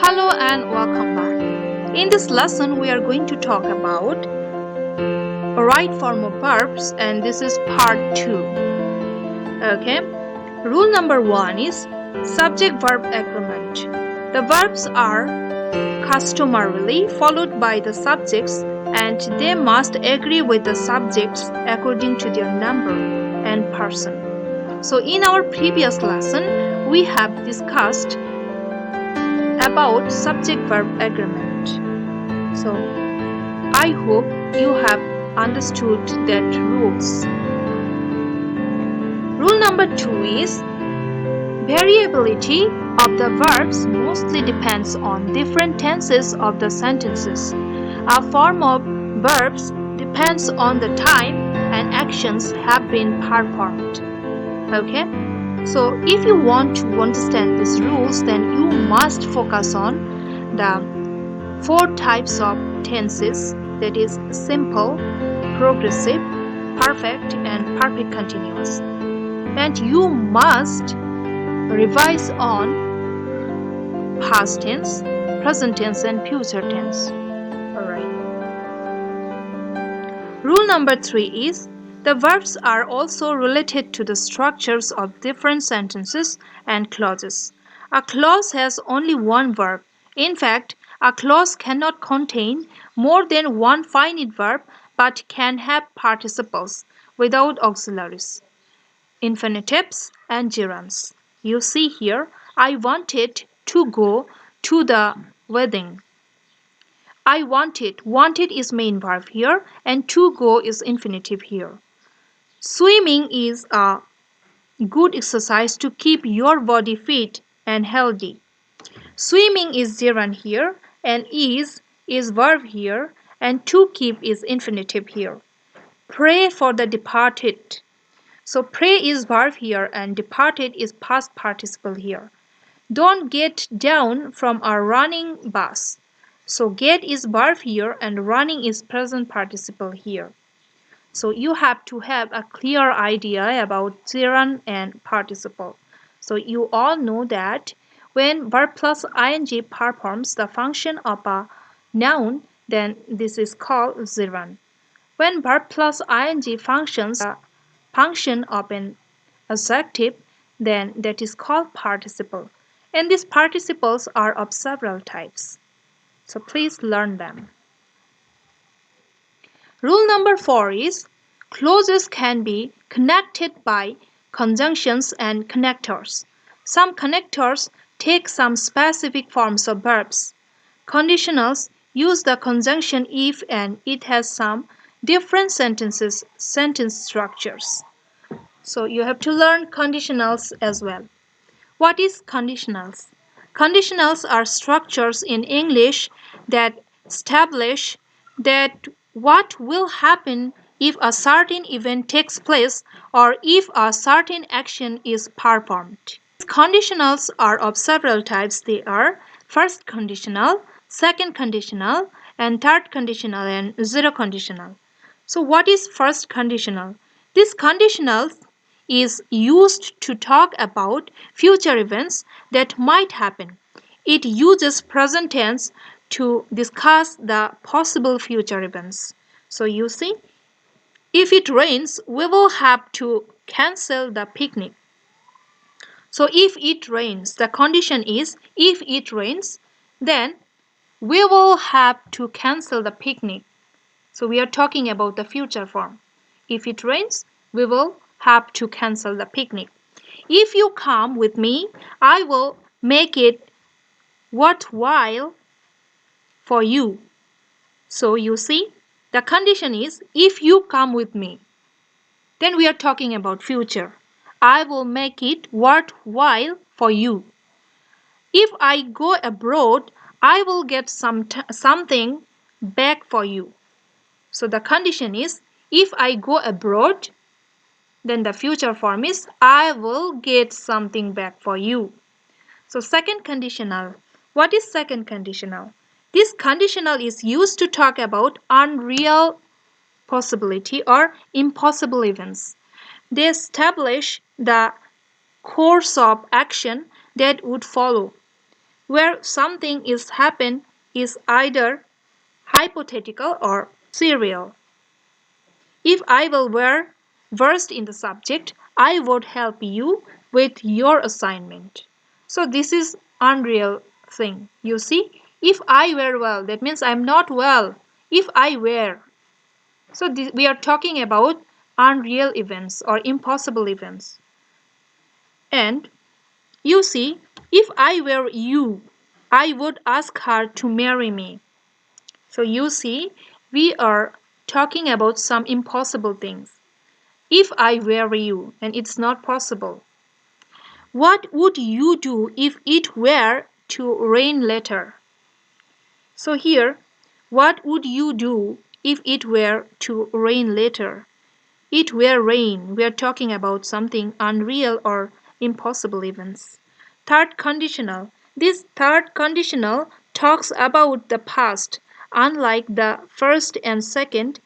Hello and welcome back. In this lesson, we are going to talk about right form of verbs, and this is part 2. Okay. Rule number 1 is subject-verb agreement. The verbs are customarily followed by the subjects, and they must agree with the subjects according to their number and person. So in our previous lesson, we have discussed about subject-verb agreement. So I hope you have understood that rules. Rule number 2 is variability of the verbs mostly depends on different tenses of the sentences. A form of verbs depends on the time and actions have been performed. Okay? So if you want to understand these rules, then you must focus on the 4 types of tenses, that is simple, progressive, perfect and perfect continuous. And you must revise on past tense, present tense and future tense. Alright. Rule number 3 is the verbs are also related to the structures of different sentences and clauses. A clause has only one verb. In fact, a clause cannot contain more than one finite verb but can have participles without auxiliaries, infinitives and gerunds. You see here, I wanted to go to the wedding. I wanted. Wanted is main verb here and to go is infinitive here. Swimming is a good exercise to keep your body fit and healthy. Swimming is gerund here and is verb here and to keep is infinitive here. Pray for the departed. So pray is verb here and departed is past participle here. Don't get down from a running bus. So get is verb here and running is present participle here. So you have to have a clear idea about gerund and participle. So you all know that when verb plus ing performs the function of a noun, then this is called gerund. When verb plus ing functions the function of an adjective, then that is called participle. And these participles are of several types. So please learn them. Rule number 4 is clauses can be connected by conjunctions and connectors. Some connectors take some specific forms of verbs. Conditionals use the conjunction if and it has some different sentence structures. So you have to learn conditionals as well. What is conditionals? Conditionals are structures in English that establish that what will happen if a certain event takes place or if a certain action is performed. Conditionals are of several types. They are first conditional, second conditional, and third conditional and zero conditional. So what is first conditional? This conditional is used to talk about future events that might happen. It uses present tense to discuss the possible future events. So you see, if it rains, we will have to cancel the picnic. So if it rains, the condition is if it rains, then we will have to cancel the picnic. So we are talking about the future form. If it rains, we will have to cancel the picnic. If you come with me, I will make it worthwhile for you. So you see, the condition is if you come with me. Then we are talking about future. I will make it worthwhile for you. If I go abroad, I will get something back for you. So the condition is if I go abroad, then the future form is I will get something back for you. So second conditional. What is second conditional? This conditional is used to talk about unreal possibility or impossible events. They establish the course of action that would follow. where something is happened is either hypothetical or serial. If I were versed in the subject, I would help you with your assignment. So this is unreal thing. You see, if I were well, that means I'm not well. If I were. So we are talking about unreal events or impossible events. And you see, if I were you, I would ask her to marry me. So you see, we are talking about some impossible things. If I were you, and it's not possible. What would you do if it were to rain later? So here, what would you do if it were to rain later? It were rain. We are talking about something unreal or impossible events. Third conditional. This third conditional talks about the past, unlike the first and second,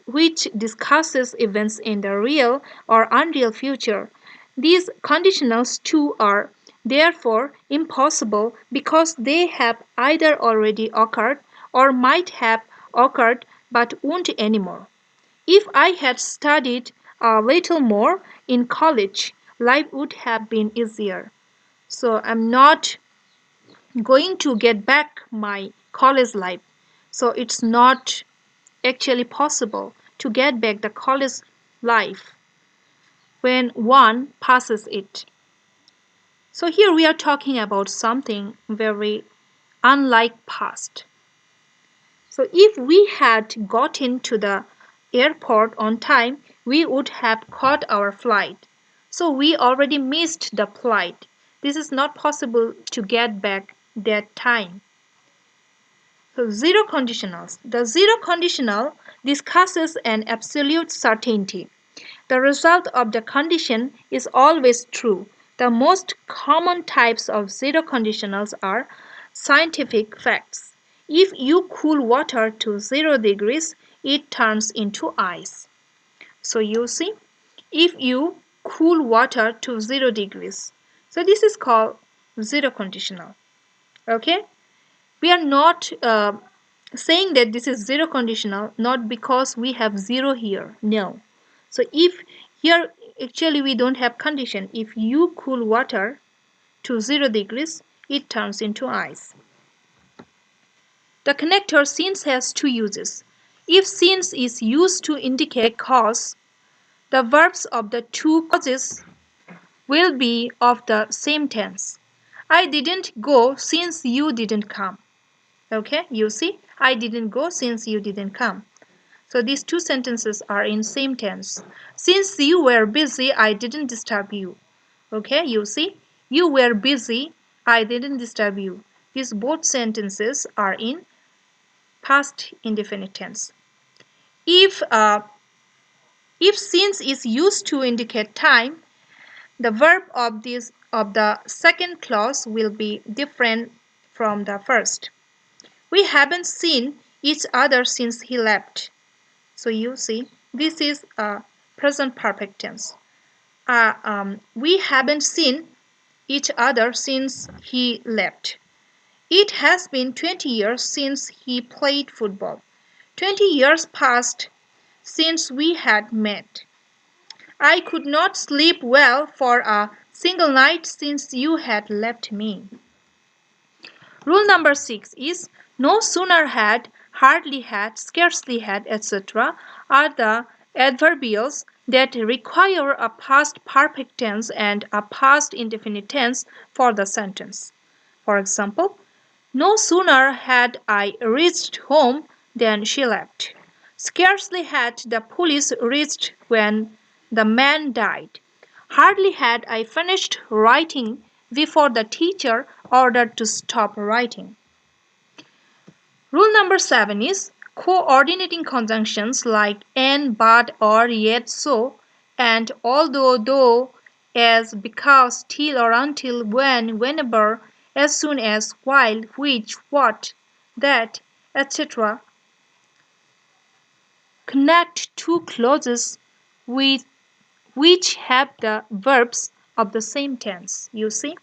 which discusses events in the real or unreal future. These conditionals too are therefore impossible because they have either already occurred or might have occurred but won't anymore. If I had studied a little more in college, life would have been easier. So I'm not going to get back my college life. So it's not actually possible to get back the college life when one passes it. So here we are talking about something very unlike past. So if we had gotten to the airport on time, we would have caught our flight. So we already missed the flight. This is not possible to get back that time. So zero conditionals. The zero conditional discusses an absolute certainty. The result of the condition is always true. The most common types of zero conditionals are scientific facts. If you cool water to 0 degrees, it turns into ice. So you see, if you cool water to 0 degrees. So this is called zero conditional. Okay? We are not saying that this is zero conditional not because we have zero here. No. So if here actually we don't have condition. If you cool water to 0 degrees, it turns into ice. The connector since has two uses. If since is used to indicate cause, the verbs of the two causes will be of the same tense. I didn't go since you didn't come. Okay, you see, I didn't go since you didn't come. So these two sentences are in same tense. Since you were busy, I didn't disturb you. Okay, you see, you were busy, I didn't disturb you. These both sentences are in past indefinite tense. If since is used to indicate time, the verb of the second clause will be different from the first. We haven't seen each other since he left. So you see, this is a present perfect tense. We haven't seen each other since he left. It has been 20 years since he played football. 20 years passed since we had met. I could not sleep well for a single night since you had left me. Rule number 6 is no sooner had, hardly had, scarcely had, etc. are the adverbials that require a past perfect tense and a past indefinite tense for the sentence. For example, no sooner had I reached home than she left. Scarcely had the police reached when the man died. Hardly had I finished writing before the teacher ordered to stop writing. Rule number 7 is coordinating conjunctions like and, but, or, yet, so, and although, though, as, because, till or until, when, whenever, as soon as, while, which, what, that, etc. connect two clauses with which have the verbs of the same tense. You see?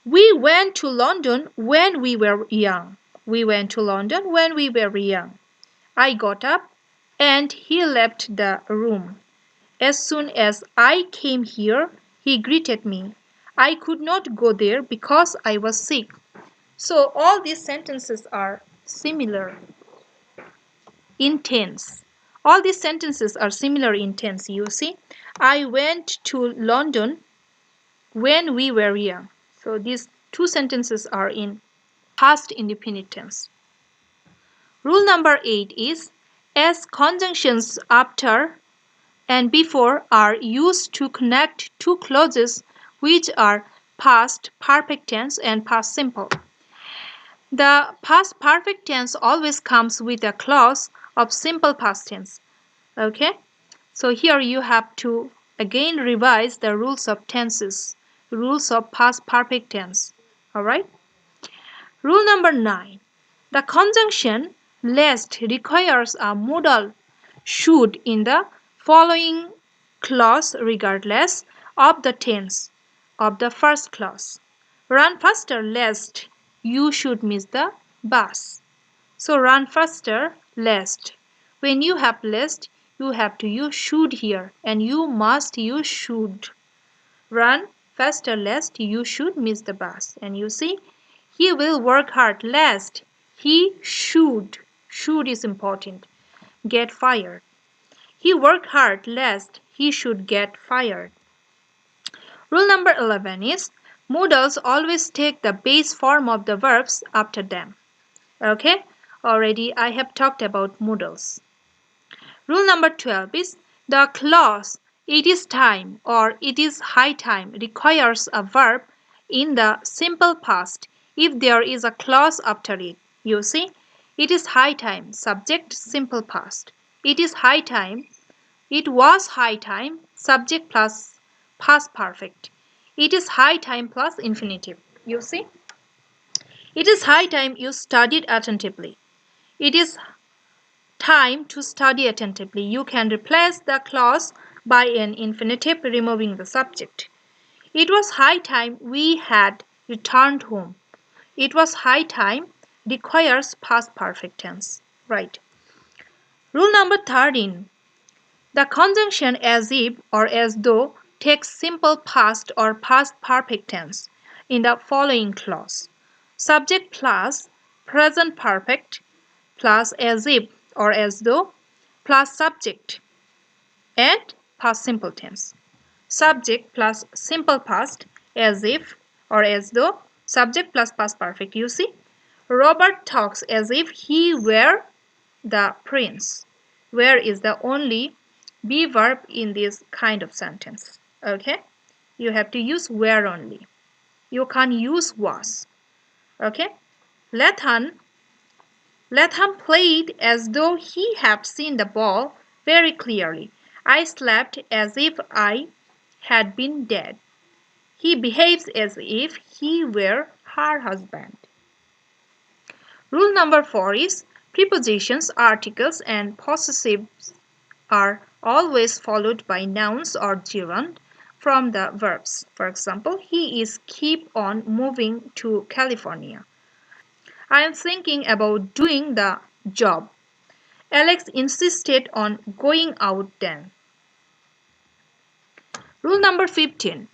We went to London when we were young. We went to London when we were young. I got up and he left the room. As soon as I came here, he greeted me. I could not go there because I was sick. So all these sentences are similar in tense. All these sentences are similar in tense, you see. I went to London when we were young. So these two sentences are in past indefinite tense. Rule number 8 is as conjunctions after and before are used to connect two clauses which are past perfect tense and past simple. The past perfect tense always comes with a clause of simple past tense. Okay? So here you have to again revise the rules of tenses, rules of past perfect tense. Alright? Rule number 9. The conjunction lest requires a modal should in the following clause regardless of the tense of the first clause. Run faster lest you should miss the bus. So run faster lest. When you have lest, you have to use should here and you must use should. Run faster lest you should miss the bus. And you see, he will work hard lest he should. Should is important. Get fired. He worked hard lest he should get fired. Rule number 11 is modals always take the base form of the verbs after them. Okay? Already I have talked about modals. Rule number 12 is the clause it is time or it is high time requires a verb in the simple past if there is a clause after it. You see, it is high time, subject simple past. It is high time, it was high time, subject plus past perfect. It is high time plus infinitive. You see, it is high time you studied attentively. It is time to study attentively. You can replace the clause by an infinitive removing the subject. It was high time we had returned home. It was high time requires past perfect tense. Right. Rule number 13. The conjunction as if or as though takes simple past or past perfect tense in the following clause. Subject plus present perfect plus as if or as though plus subject and past simple tense. Subject plus simple past as if or as though subject plus past perfect. You see, Robert talks as if he were the prince. Where is the only be verb in this kind of sentence. Okay, you have to use where only. You can't use was. Okay, Lethan played as though he had seen the ball very clearly. I slept as if I had been dead. He behaves as if he were her husband. Rule number 4 is prepositions, articles, and possessives are always followed by nouns or gerund from the verbs. For example, he is keep on moving to California. I am thinking about doing the job. Alex insisted on going out then. Rule number 15.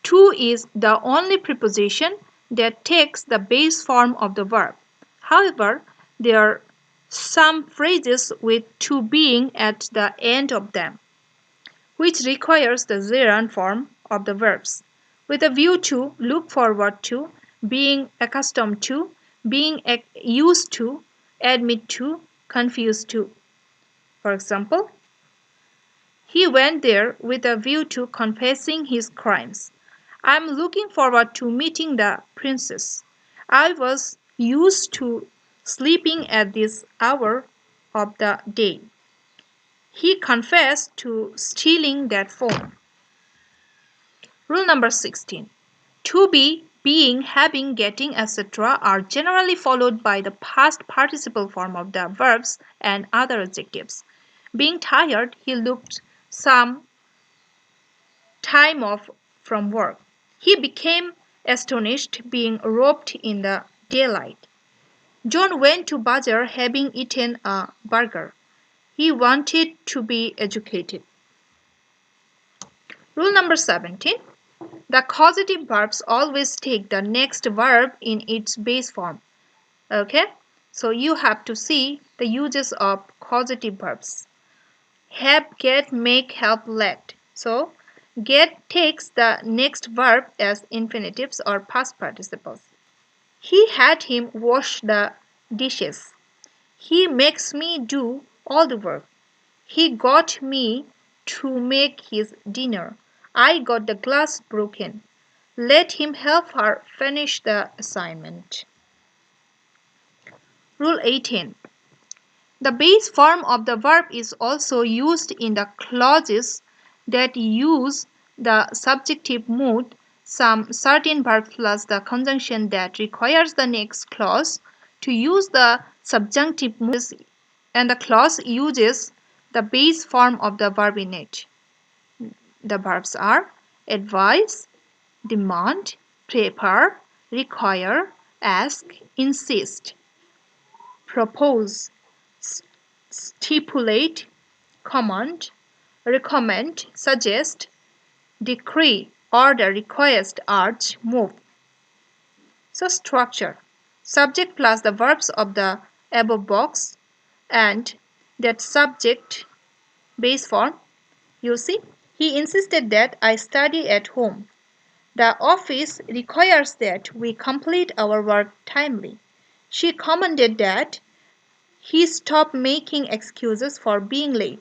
To is the only preposition that takes the base form of the verb. However, there are some phrases with to being at the end of them, which requires the gerund form of the verbs, with a view to, look forward to, being accustomed to, being used to, admit to, confused to. For example, he went there with a view to confessing his crimes. I am looking forward to meeting the princess. I was used to sleeping at this hour of the day. He confessed to stealing that phone. Rule number 16. To be, being, having, getting, etc. are generally followed by the past participle form of the verbs and other adjectives. Being tired, he looked some time off from work. He became astonished, being robbed in the daylight. John went to Bazaar having eaten a burger. He wanted to be educated. Rule number 17. The causative verbs always take the next verb in its base form. Okay? So you have to see the uses of causative verbs. Have, get, make, help, let. So get takes the next verb as infinitives or past participles. He had him wash the dishes. He makes me do all the work. He got me to make his dinner. I got the glass broken. Let him help her finish the assignment. Rule 18. The base form of the verb is also used in the clauses that use the subjective mood. Some certain verbs plus the conjunction that requires the next clause to use the subjunctive mood, and the clause uses the base form of the verb in it. The verbs are advise, demand, prepare, require, ask, insist, propose, stipulate, command, recommend, suggest, decree, order, request, urge, move. So structure. Subject plus the verbs of the above box and that subject base form. You see, he insisted that I study at home. The office requires that we complete our work timely. She commanded that he stop making excuses for being late.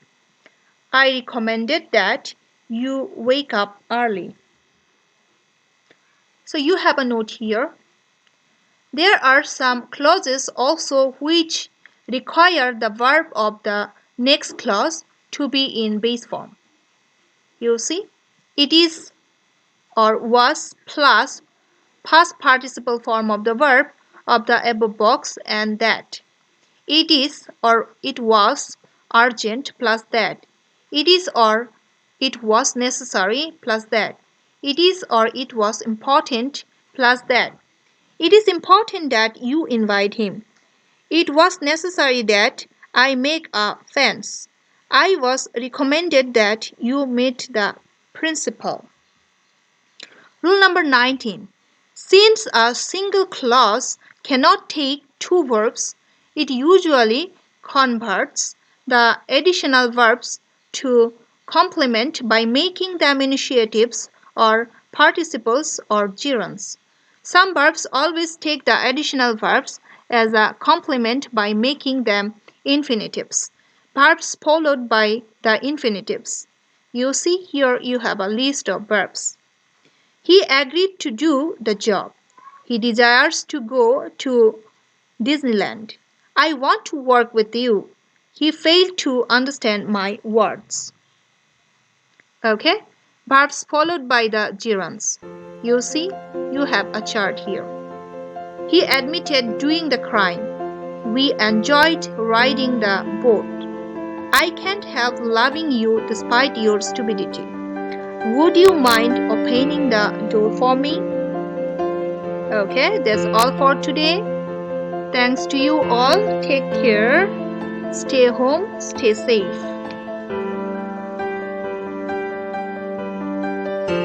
I recommended that you wake up early. So you have a note here. There are some clauses also which require the verb of the next clause to be in base form. You see, it is or was plus past participle form of the verb of the above box and that. It is or it was urgent plus that. It is or it was necessary plus that. It is or it was important plus that. It is important that you invite him. It was necessary that I make a fence. I was recommended that you meet the principal. Rule number 19. Since a single clause cannot take two verbs, it usually converts the additional verbs to complement by making them initiatives or participles or gerunds. Some verbs always take the additional verbs as a complement by making them infinitives. Verbs followed by the infinitives. You see here you have a list of verbs. He agreed to do the job. He desires to go to Disneyland. I want to work with you. He failed to understand my words. Okay? Verbs followed by the gerunds. You see, you have a chart here. He admitted doing the crime. We enjoyed riding the boat. I can't help loving you despite your stupidity. Would you mind opening the door for me? Okay, that's all for today. Thanks to you all. Take care. Stay home. Stay safe.